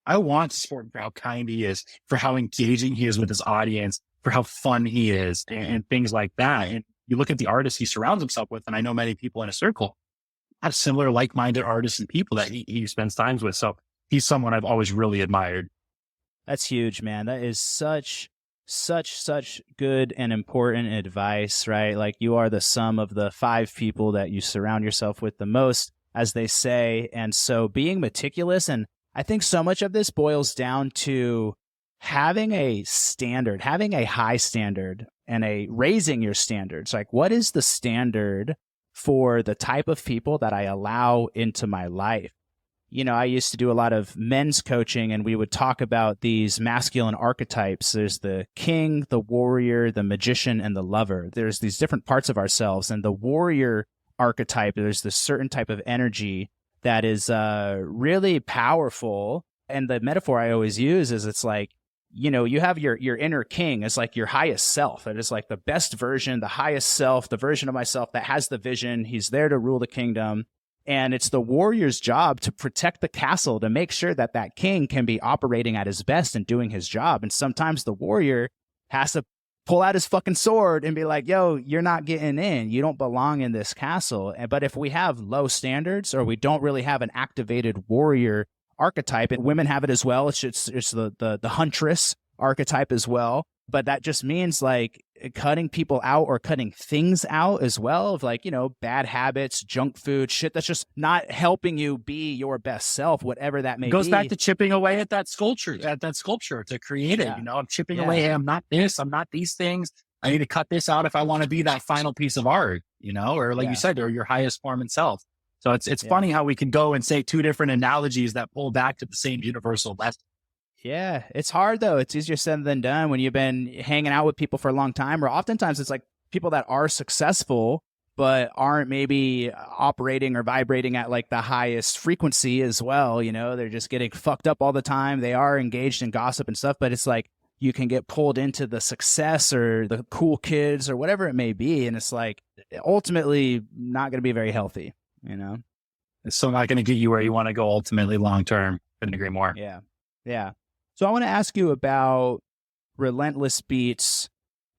I want to support him for how kind he is, for how engaging he is with his audience, for how fun he is, and things like that. And you look at the artists he surrounds himself with, and I know many people in a circle have similar like-minded artists and people that he spends times with. So he's someone I've always really admired. That's huge, man. That is such good and important advice, right? Like, you are the sum of the 5 people that you surround yourself with the most, as they say. And so being meticulous, and I think so much of this boils down to having a standard, having a high standard, and raising your standards. Like, what is the standard for the type of people that I allow into my life? You know, I used to do a lot of men's coaching, and we would talk about these masculine archetypes. There's the king, the warrior, the magician, and the lover. There's these different parts of ourselves. And the warrior archetype, there's this certain type of energy that is really powerful. And the metaphor I always use is, it's like, you know, you have your inner king as like your highest self. It is like the best version, the highest self, the version of myself that has the vision. He's there to rule the kingdom. And it's the warrior's job to protect the castle, to make sure that that king can be operating at his best and doing his job. And sometimes the warrior has to pull out his fucking sword and be like, yo, you're not getting in. You don't belong in this castle. But if we have low standards, or we don't really have an activated warrior archetype, and women have it as well, it's the huntress archetype as well. But that just means like cutting people out, or cutting things out as well, of like, you know, bad habits, junk food, shit that's just not helping you be your best self, whatever that may be. It goes back to chipping away at that sculpture, to create it. You know, I'm chipping away. Hey, I'm not this, I'm not these things. I need to cut this out if I want to be that final piece of art, you know, or like you said, or your highest form and self. So it's funny how we can go and say 2 different analogies that pull back to the same universal lesson. Yeah, it's hard though. It's easier said than done when you've been hanging out with people for a long time, or oftentimes it's like people that are successful but aren't maybe operating or vibrating at like the highest frequency as well. You know, they're just getting fucked up all the time. They are engaged in gossip and stuff, but it's like you can get pulled into the success or the cool kids or whatever it may be. And it's like ultimately not going to be very healthy, you know? It's still not going to get you where you want to go ultimately long-term. Couldn't agree more. Yeah. Yeah. So I want to ask you about Relentless Beats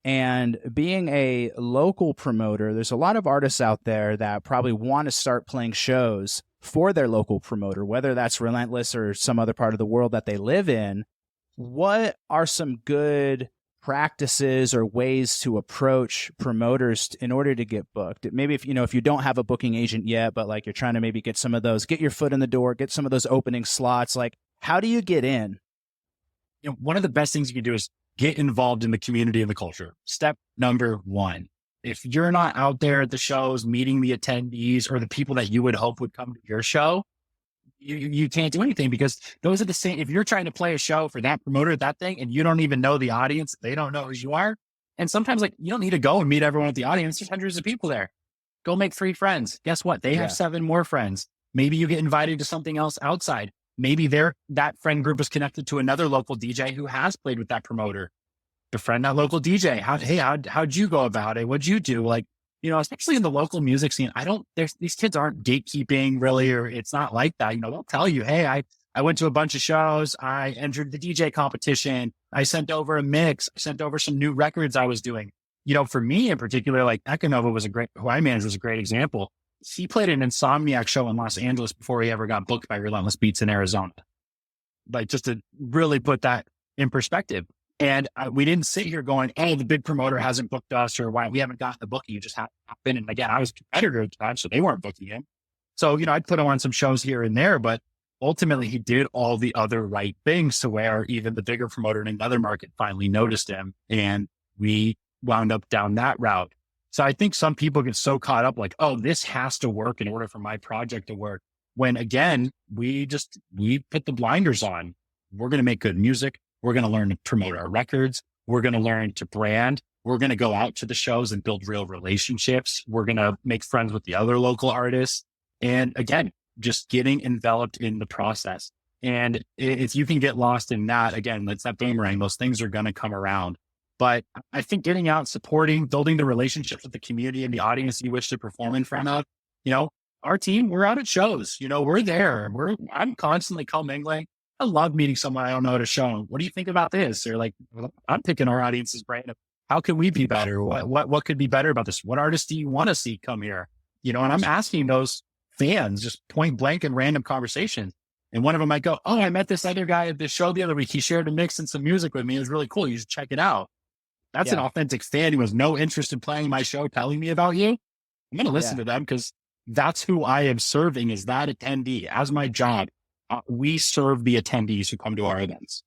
and being a local promoter. There's a lot of artists out there that probably want to start playing shows for their local promoter, whether that's Relentless or some other part of the world that they live in. What are some good practices or ways to approach promoters in order to get booked? Maybe if you don't have a booking agent yet, but like you're trying to maybe get some of those, get your foot in the door, get some of those opening slots. Like, how do you get in? You know, one of the best things you can do is get involved in the community and the culture. Step number 1. If you're not out there at the shows, meeting the attendees or the people that you would hope would come to your show, you can't do anything, because those are the same. If you're trying to play a show for that promoter, that thing, and you don't even know the audience, they don't know who you are. And sometimes like you don't need to go and meet everyone at the audience. There's hundreds of people there. Go make 3 friends. Guess what? They have 7 more friends. Maybe you get invited to something else outside. Maybe that friend group is connected to another local DJ who has played with that promoter. Befriend that local DJ. How'd you go about it? What'd you do? Like, you know, especially in the local music scene, these kids aren't gatekeeping really, or it's not like that. You know, they'll tell you, hey, I went to a bunch of shows. I entered the DJ competition. I sent over a mix. I sent over some new records I was doing. You know, for me in particular, like Econova who I managed, was a great example. He played an Insomniac show in Los Angeles before he ever got booked by Relentless Beats in Arizona. Like, just to really put that in perspective. And we didn't sit here going, oh, the big promoter hasn't booked us, or why we haven't gotten the booking. You just haven't been. And again, I was a competitor at the time, so they weren't booking him. So, you know, I'd put him on some shows here and there, but ultimately he did all the other right things to where even the bigger promoter in another market finally noticed him, and we wound up down that route. So I think some people get so caught up like, oh, this has to work in order for my project to work. When again, we put the blinders on. We're going to make good music. We're going to learn to promote our records. We're going to learn to brand. We're going to go out to the shows and build real relationships. We're going to make friends with the other local artists. And again, just getting enveloped in the process. And if you can get lost in that, again, it's that boomerang. Those things are going to come around. But I think getting out, supporting, building the relationships with the community and the audience you wish to perform in front of, you know, our team, we're out at shows. We're there. I'm constantly commingling. I love meeting someone I don't know at a show. What do you think about this? Or like, I'm picking our audience's brain. How can we be better? What could be better about this? What artists do you want to see come here? And I'm asking those fans just point blank in random conversations. And one of them might go, oh, I met this other guy at this show the other week. He shared a mix and some music with me. It was really cool. You should check it out. That's an authentic fan who has no interest in playing my show, telling me about you. I'm going to listen to them because that's who I am serving, is that attendee. As my job, we serve the attendees who come to our events.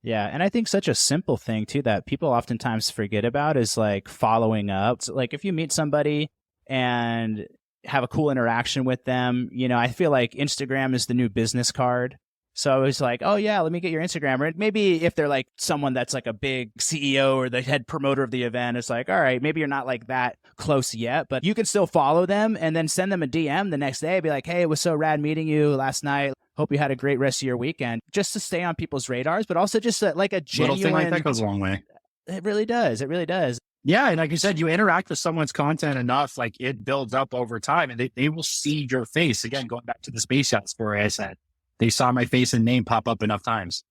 Yeah. And I think such a simple thing too that people oftentimes forget about is like following up. So like if you meet somebody and have a cool interaction with them, I feel like Instagram is the new business card. So I was like, oh yeah, let me get your Instagram. Or maybe if they're like someone that's like a big CEO or the head promoter of the event, it's like, all right, maybe you're not like that close yet, but you can still follow them and then send them a DM the next day. Be like, hey, it was so rad meeting you last night. Hope you had a great rest of your weekend. Just to stay on people's radars, but also just like a genuine little thing like that goes a long way. It really does. It really does. Yeah. And like you said, you interact with someone's content enough, like it builds up over time and they will see your face. Again, going back to the space yacht story I said, they saw my face and name pop up enough times.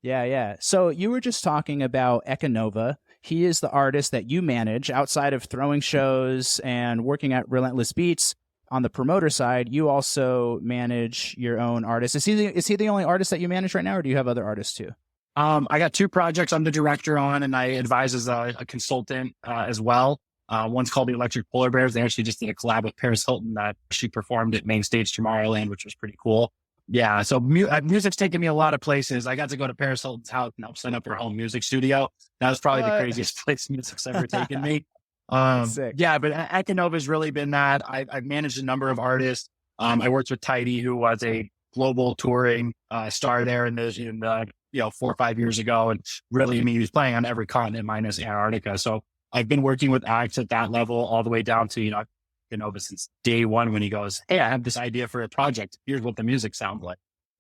Yeah, yeah. So you were just talking about Ekanova. He is the artist that you manage outside of throwing shows and working at Relentless Beats. On the promoter side, you also manage your own artists. Is he the only artist that you manage right now, or do you have other artists too? I got 2 projects I'm the director on, and I advise as a consultant as well. One's called the Electric Polar Bears. They actually just did a collab with Paris Hilton that she performed at Main Stage Tomorrowland, which was pretty cool. Yeah, so music's taken me a lot of places. I got to go to Paris Hilton's house and help set up her home music studio. That was probably the craziest place music's ever taken me. Yeah, but Ekanova's really been that. I've managed a number of artists. I worked with Tidy, who was a global touring star there in 4 or 5 years ago. And really, he was playing on every continent minus Antarctica. So I've been working with acts at that level all the way down to, Ekanova since day one when he goes, hey, I have this idea for a project. Here's what the music sounds like.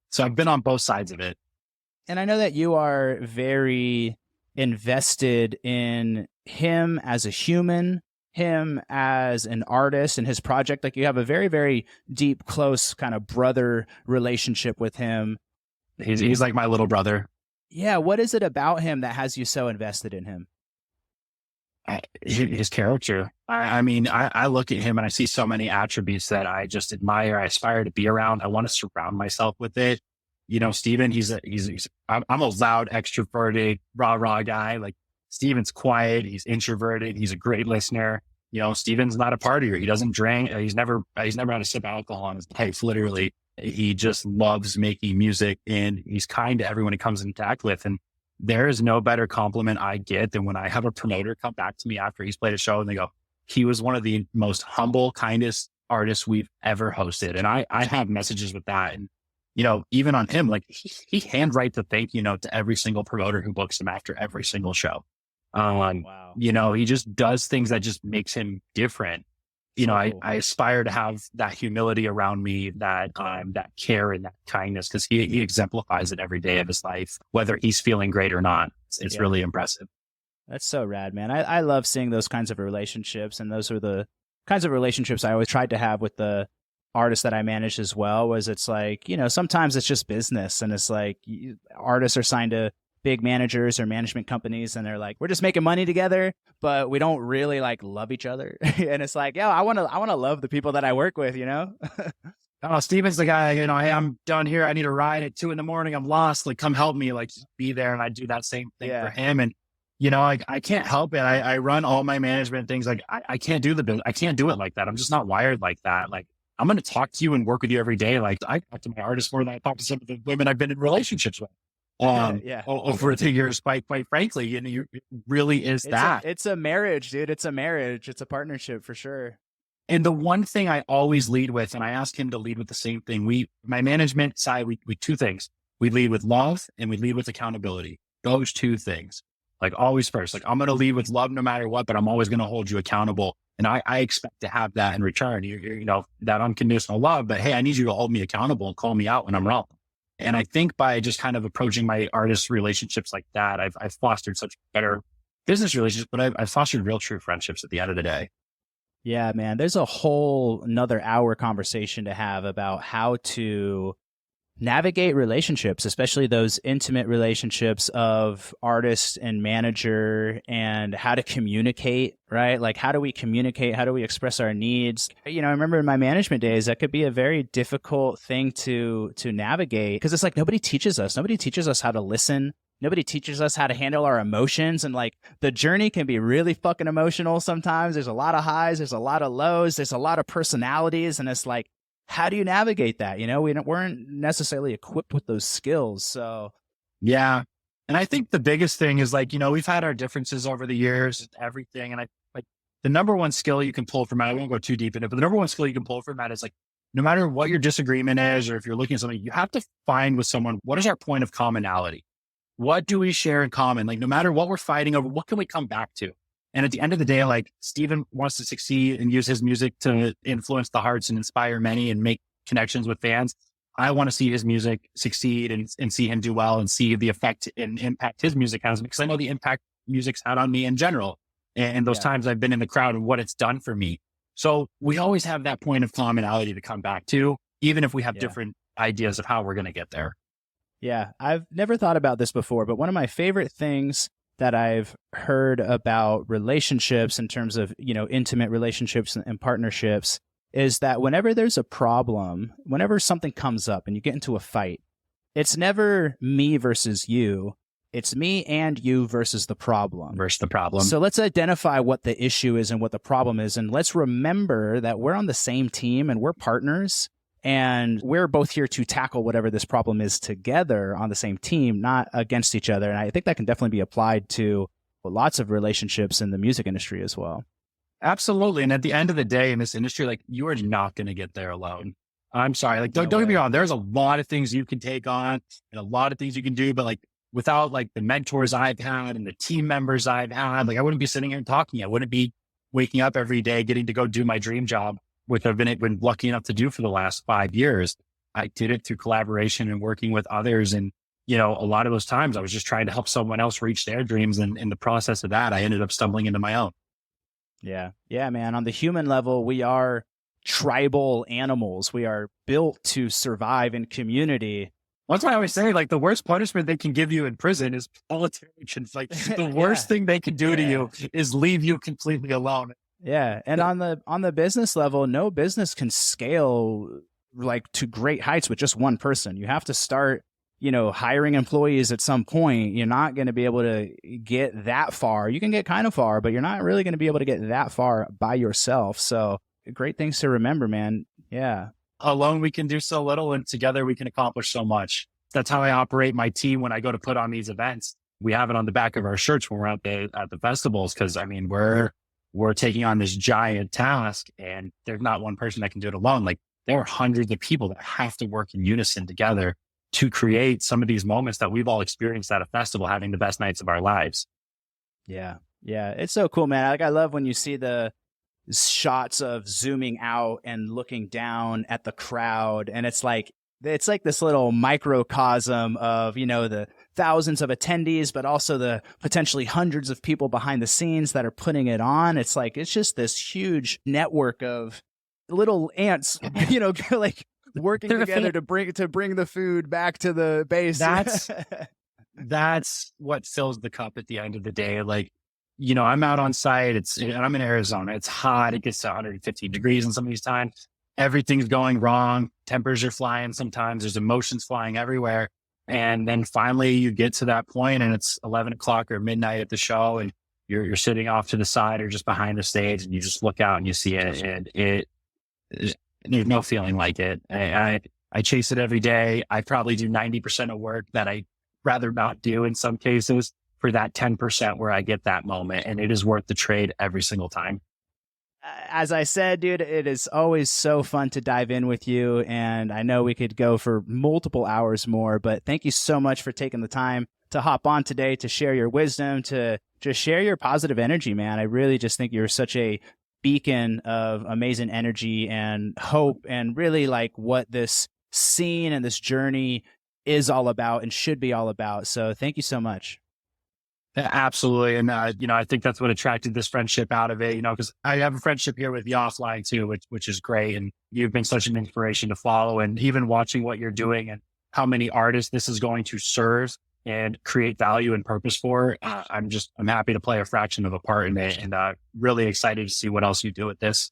So I've been on both sides of it. And I know that you are very invested in him as a human, him as an artist and his project. Like you have a very, very deep, close kind of brother relationship with him. He's like my little brother. Yeah. What is it about him that has you so invested in him? His character. I look at him and I see so many attributes that I just admire. I aspire to be around. I want to surround myself with it. Steven, I'm a loud, extroverted, rah guy. Like Steven's quiet. He's introverted. He's a great listener. Steven's not a partier. He doesn't drink. He's never had a sip of alcohol on his life, literally. He just loves making music and he's kind to everyone he comes in contact with. And there is no better compliment I get than when I have a promoter come back to me after he's played a show and they go, he was one of the most humble, kindest artists we've ever hosted. And I have messages with that. And, even on him, like he handwrites a thank you note to every single promoter who books him after every single show. Wow. He just does things that just makes him different. I aspire to have that humility around me, that care and that kindness, because he exemplifies it every day of his life, whether he's feeling great or not. It's really impressive. That's so rad, man. I love seeing those kinds of relationships. And those are the kinds of relationships I always tried to have with the artists that I managed as well, was it's like, sometimes it's just business. And it's like artists are signed to big managers or management companies and they're like, we're just making money together, but we don't really like love each other. And it's like, I want to love the people that I work with, Oh, Steven's the guy, hey, I'm done here. I need a ride at 2 a.m. I'm lost. Like, come help me, like just be there. And I do that same thing for him. And, I can't help it. I run all my management things. Like I can't do I can't do it like that. I'm just not wired like that. Like I'm going to talk to you and work with you every day. Like I talk to my artists more than I talk to some of the women I've been in relationships with. Over the years, quite frankly, it really is that. It's a marriage, dude. It's a marriage. It's a partnership for sure. And the one thing I always lead with, and I ask him to lead with the same thing. My management side, we 2 things. We lead with love and we lead with accountability. Those 2 things, like always first, like I'm going to lead with love no matter what, but I'm always going to hold you accountable. And I expect to have that in return, that unconditional love, but hey, I need you to hold me accountable and call me out when I'm wrong. And I think by just kind of approaching my artist relationships like that, I've fostered such better business relationships, but I've fostered real true friendships at the end of the day. Yeah, man. There's a whole another hour conversation to have about how to navigate relationships, especially those intimate relationships of artist and manager, and how to communicate, right? Like, how do we communicate? How do we express our needs? I remember in my management days, that could be a very difficult thing to navigate, because it's like nobody teaches us. Nobody teaches us how to listen. Nobody teaches us how to handle our emotions. And like, the journey can be really fucking emotional sometimes. There's a lot of highs, there's a lot of lows, there's a lot of personalities. And it's like, how do you navigate that? We weren't necessarily equipped with those skills. So, Yeah. And I think the biggest thing is like, we've had our differences over the years and everything. And I like the number one skill you can pull from that, I won't go too deep in it, but the number one skill you can pull from that is like, no matter what your disagreement is, or if you're looking at something, you have to find with someone, what is our point of commonality? What do we share in common? Like, no matter what we're fighting over, what can we come back to? And at the end of the day, like, Steven wants to succeed and use his music to influence the hearts and inspire many and make connections with fans. I want to see his music succeed and see him do well and see the effect and impact his music has, because I know the impact music's had on me in general. And those times I've been in the crowd and what it's done for me. So we always have that point of commonality to come back to, even if we have different ideas of how we're going to get there. Yeah, I've never thought about this before, but one of my favorite things that I've heard about relationships in terms of, intimate relationships and partnerships is that whenever there's a problem, whenever something comes up and you get into a fight, it's never me versus you. It's me and you versus the problem. So let's identify what the issue is and what the problem is. And let's remember that we're on the same team and we're partners. And we're both here to tackle whatever this problem is together on the same team, not against each other. And I think that can definitely be applied to lots of relationships in the music industry as well. Absolutely. And at the end of the day in this industry, like, you are not going to get there alone. I'm sorry. Like, don't get me wrong. There's a lot of things you can take on and a lot of things you can do, but like, without like the mentors I've had and the team members I've had, like, I wouldn't be sitting here talking. I wouldn't be waking up every day, getting to go do my dream job, which I've been lucky enough to do for the last 5 years. I did it through collaboration and working with others. And, a lot of those times I was just trying to help someone else reach their dreams. And in the process of that, I ended up stumbling into my own. Yeah. Yeah, man. On the human level, we are tribal animals. We are built to survive in community. That's why I always say, like, the worst punishment they can give you in prison is solitary. It's like the worst thing they can do to you is leave you completely alone. Yeah. And on the business level, no business can scale like to great heights with just one person. You have to start, hiring employees at some point. You're not going to be able to get that far. You can get kind of far, but you're not really going to be able to get that far by yourself. So great things to remember, man. Yeah. Alone, we can do so little, and together we can accomplish so much. That's how I operate my team when I go to put on these events. We have it on the back of our shirts when we're out there at the festivals. Cause I mean, we're taking on this giant task, and there's not one person that can do it alone. Like, there are hundreds of people that have to work in unison together to create some of these moments that we've all experienced at a festival, having the best nights of our lives. Yeah. Yeah. It's so cool, man. Like, I love when you see the shots of zooming out and looking down at the crowd. And it's like this little microcosm of, the thousands of attendees, but also the potentially hundreds of people behind the scenes that are putting it on. It's like, it's just this huge network of little ants, like working together to bring the food back to the base. That's what fills the cup at the end of the day. Like, I'm out on site. And I'm in Arizona. It's hot. It gets to 150 degrees in some of these times. Everything's going wrong. Tempers are flying. Sometimes there's emotions flying everywhere. And then finally you get to that point and it's 11 o'clock or midnight at the show, and you're sitting off to the side or just behind the stage, and you just look out and you see it, and there's no feeling like it. I chase it every day. I probably do 90% of work that I rather not do in some cases for that 10% where I get that moment, and it is worth the trade every single time. As I said, dude, it is always so fun to dive in with you. And I know we could go for multiple hours more, but thank you so much for taking the time to hop on today, to share your wisdom, to just share your positive energy, man. I really just think you're such a beacon of amazing energy and hope, and really like what this scene and this journey is all about and should be all about. So thank you so much. Absolutely. And, I think that's what attracted this friendship out of it, because I have a friendship here with you offline too, which is great. And you've been such an inspiration to follow, and even watching what you're doing and how many artists this is going to serve and create value and purpose for. I'm happy to play a fraction of a part in it, and really excited to see what else you do with this.